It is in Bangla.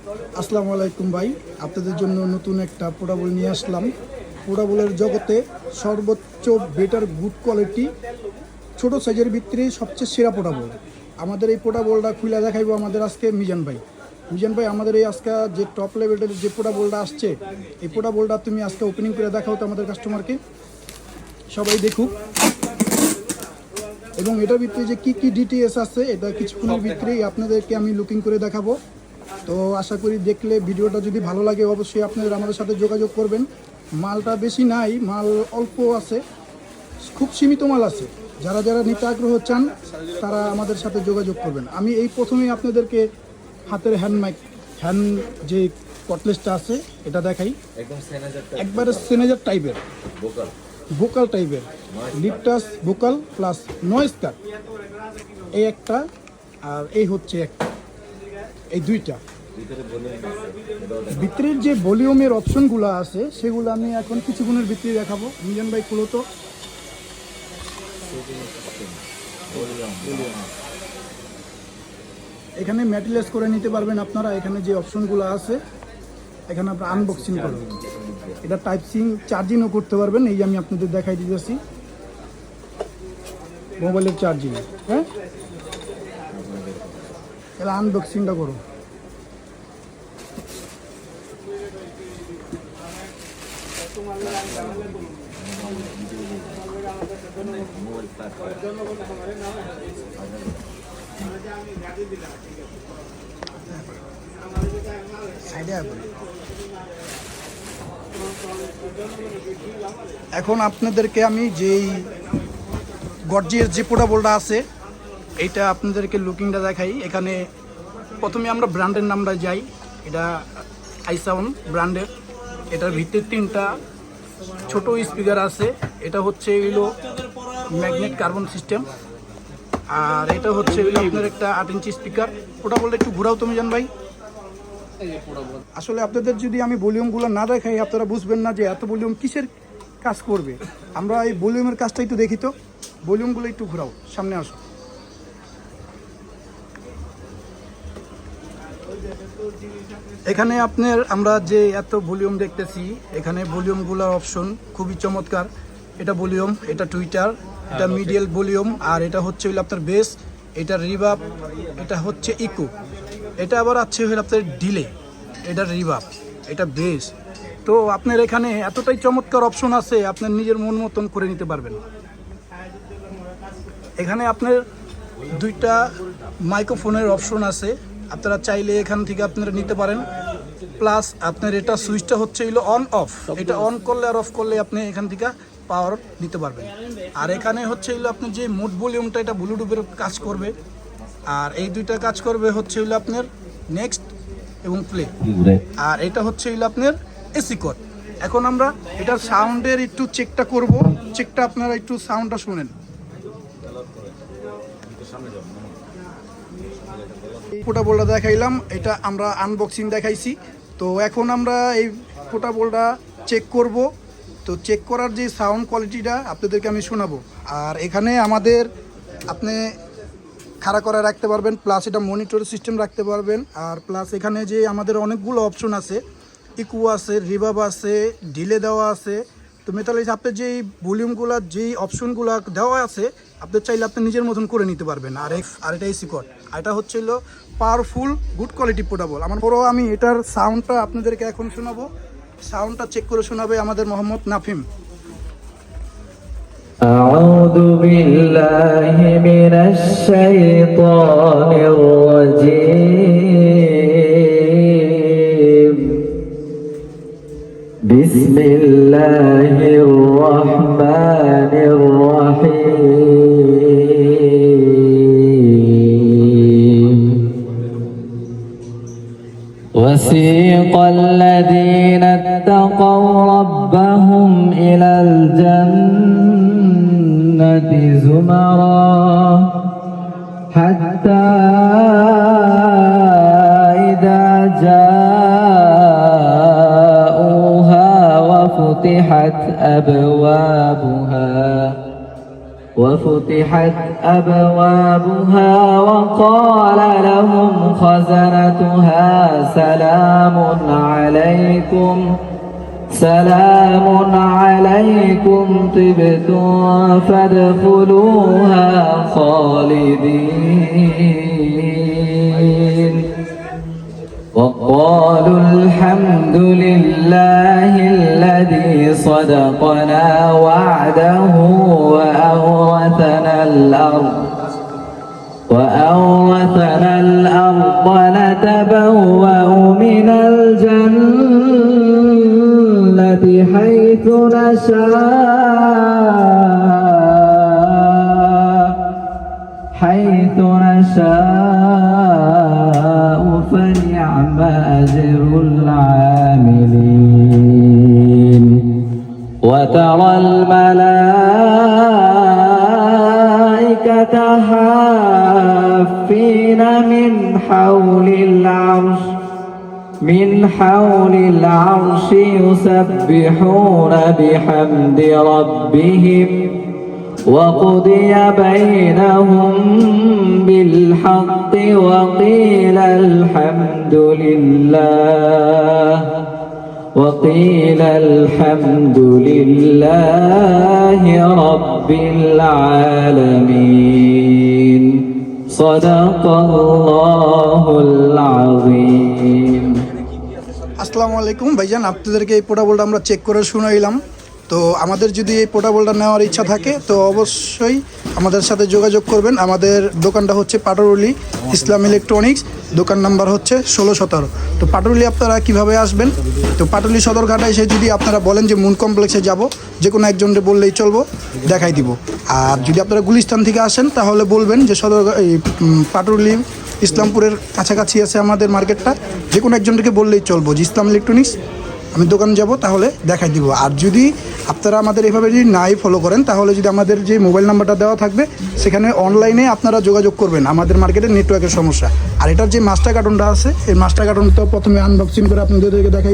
আসসালামু আলাইকুম ভাই, আপনাদের জন্য নতুন একটা পোর্টাবল নিয়ে আসলাম। পোর্টাবলের জগতে সর্বোচ্চ বেটার গুড কোয়ালিটি ছোট সাইজের ভিতরে সবচেয়ে সেরা পোর্টাবল। আমাদের এই পোর্টাবলটা খুলে দেখাইবো আমাদের আজকে মিজান ভাই আমাদের এই আজকে যে টপ লেভেলের যে পোর্টাবলটা আসছে, এই পোর্টাবলটা তুমি আজকে ওপেনিং করে দেখাও তো আমাদের কাস্টমারকে, সবাই দেখুক। এবং এটার ভিতরে যে কী ডিটেলস আছে এটা কিছুক্ষণের ভিতরেই আপনাদেরকে আমি লুকিং করে দেখাবো। তো আশা করি দেখলে ভিডিওটা যদি ভালো লাগে অবশ্যই আপনারা আমাদের সাথে যোগাযোগ করবেন। মালটা বেশি নাই, মাল অল্প আছে, খুব সীমিত মাল আছে। যারা যারা নিতে আগ্রহ চান তারা আমাদের সাথে যোগাযোগ করবেন। আমি এই প্রথমেই আপনাদেরকে হাতের হ্যান্ড যে কটলেসটা আছে এটা দেখাই। একবারে সেনেজার টাইপের, ভোকাল টাইপের, লিপটাস ভোকাল প্লাস নয়েজ কাট, এই একটা আর এই হচ্ছে একটা, এই দুইটা। ভিতরের যে ভলিউমের অপশনগুলো আছে সেগুলো আমি এখন কিছুক্ষণের ভিতরে দেখাবো। মিজান ভাই খুলো তো। এখানে ম্যাটেরিয়ালস করে নিতে পারবেন আপনারা। এখানে যে অপশনগুলো আছে এখানে আপনারা আনবক্সিং করবেন, এটা টাইপ সি চার্জিংও করতে পারবেন। এই যে আমি আপনাদের দেখাই দিতেছি মোবাইলের চার্জিং। হ্যাঁ, তাহলে আনবক্সিংটা করো। এখন আপনাদেরকে আমি যেই গর্জিয়াস যে পোর্টাবলটা আছে এইটা আপনাদেরকে লুকিংটা দেখাই। এখানে প্রথমে আমরা ব্র্যান্ডের নামটা যাই, এটা আইসাউন্ড ব্র্যান্ডের। এটার ভিতরে তিনটা ছোট স্পিকার আছে, এটা হচ্ছে হইলো ম্যাগনেট কার্বন সিস্টেম, আর এটা হচ্ছে হইলো আপনার একটা 8 ইঞ্চি স্পিকার। ওটা বললে একটু ঘুরাও তুমি জান ভাই। আসলে আপনাদের যদি আমি ভলিউমগুলো না দেখাই আপনারা বুঝবেন না যে এত ভলিউম কিসের কাজ করবে। আমরা এই ভলিউমের কাজটা একটু দেখি তো, ভলিউমগুলো একটু ঘুরাও, সামনে আসো। এখানে আপনার আমরা যে এত ভলিউম দেখতেছি, এখানে ভলিউমগুলোর অপশন খুবই চমৎকার। এটা ভলিউম, এটা টুইটার, এটা মিডিয়াল ভলিউম, আর এটা হচ্ছে হইলো আপনার বেস, এটা রিভাব, এটা হচ্ছে ইকো, এটা আবার আছে হইলো আপনার ডিলে, এটা রিভাব, এটা বেস। তো আপনার এখানে এতটাই চমৎকার অপশন আছে, আপনার নিজের মন মতন করে নিতে পারবেন। এখানে আপনার দুইটা মাইক্রোফোনের অপশন আছে, আপনারা চাইলে এখান থেকে আপনারা নিতে পারেন। প্লাস আপনার এটা সুইচটা হচ্ছে হইলো অন অফ, এটা অন করলে আর অফ করলে আপনি এখান থেকে পাওয়ার নিতে পারবেন। আর এখানে হচ্ছে হইলো আপনার যে মোড ভলিউমটা, এটা ব্লুটুথের কাজ করবে, আর এই দুইটা কাজ করবে হচ্ছে হইলো আপনার নেক্সট এবং প্লে, আর এটা হচ্ছে হইলো আপনার এসি কোড। এখন আমরা এটার সাউন্ডের একটু চেকটা করব, চেকটা আপনারা একটু সাউন্ডটা শুনেন। পোর্টাবলটা দেখাইলাম, এটা আমরা আনবক্সিং দেখাইছি। তো এখন আমরা এই পোর্টাবলটা চেক করব। তো চেক করার যে সাউন্ড কোয়ালিটিটা আপনাদেরকে আমি শোনাবো। আর এখানে আমাদের আপনি খাড়া করে রাখতে পারবেন, প্লাস এটা মনিটর সিস্টেম রাখতে পারবেন। আর প্লাস এখানে যে আমাদের অনেকগুলো অপশন আছে, ইকো আছে, রিভাব আছে, ডিলে দেওয়া আছে। তো মেটালিস আপনার যেই ভলিউমগুলো, যেই অপশনগুলো দেওয়া আছে, আপনি চাইলে আপনি নিজের মতন করে নিতে পারবেন। আর এটা এসি কোড, আর এটা হচ্ছে হলো পাওয়ারফুল গুড কোয়ালিটি পোর্টাবল। আমার পরও আমি এটার সাউন্ডটা আপনাদেরকে এখন শোনাবো। সাউন্ডটা চেক করে শোনাবে আমাদের মোহাম্মদ নাফিম। أعوذ بالله من الشيطان الرجيم بسم الله الرحمن الرحيم وسيق الذين اتقوا ربهم إلى الجنة زمرا حتى إذا جاءوها وفتحت أبوابها وفتحت أبوابها وقال لهم خزنتها سلام عليكم طبتم فادخلوها خالدين وقالوا الحمد لله الذي صدقنا وعده وأورثنا الأرض نتبوأ من الجنة حيث نشاء فنعم أجر العاملين وترى الملائكة حافين من حول العرش يسبحون بحمد ربهم وقضي بينهم بالحق وقيل الحمد لله رب العالمين صدق الله العظيم আসসালামু আলাইকুম ভাইজান, আপনাদেরকে এই পোর্টাবলটা আমরা চেক করে শুনাইলাম। তো আমাদের যদি এই পোর্টাবলটা নেওয়ার ইচ্ছা থাকে তো অবশ্যই আমাদের সাথে যোগাযোগ করবেন। আমাদের দোকানটা হচ্ছে পাটুলি ইসলাম ইলেকট্রনিক্স, দোকান নাম্বার হচ্ছে 1617। তো পাটুলি আপনারা কিভাবে আসবেন? তো পাটুলি সদরঘাটে এসে যদি আপনারা বলেন যে মুন কমপ্লেক্সে যাব, যে কোনো একজনকে বললেই চলবো, দেখাই দিব। আর যদি আপনারা গুলিস্তান থেকে আসেন তাহলে বলবেন যে পাটুলি ইসলামপুরের কাছাকাছি আছে আমাদের মার্কেটটা, যে কোনো একজনকে বললেই চলবো যে ইসলাম ইলেকট্রনিক্স আমি দোকান যাব, তাহলে দেখাই দিব। আর যদি আপনারা আমাদের এভাবে যদি নাই ফলো করেন তাহলে যদি আমাদের যে মোবাইল নাম্বারটা দেওয়া থাকবে সেখানে অনলাইনে আপনারা যোগাযোগ করবেন। আমাদের মার্কেটে নেটওয়ার্কের সমস্যা। আর এটার যে মাস্টার কার্টুনটা আছে, এই মাস্টার কার্টুনটা প্রথমে আনবক্সিং করে আপনাদেরকে দেখাই।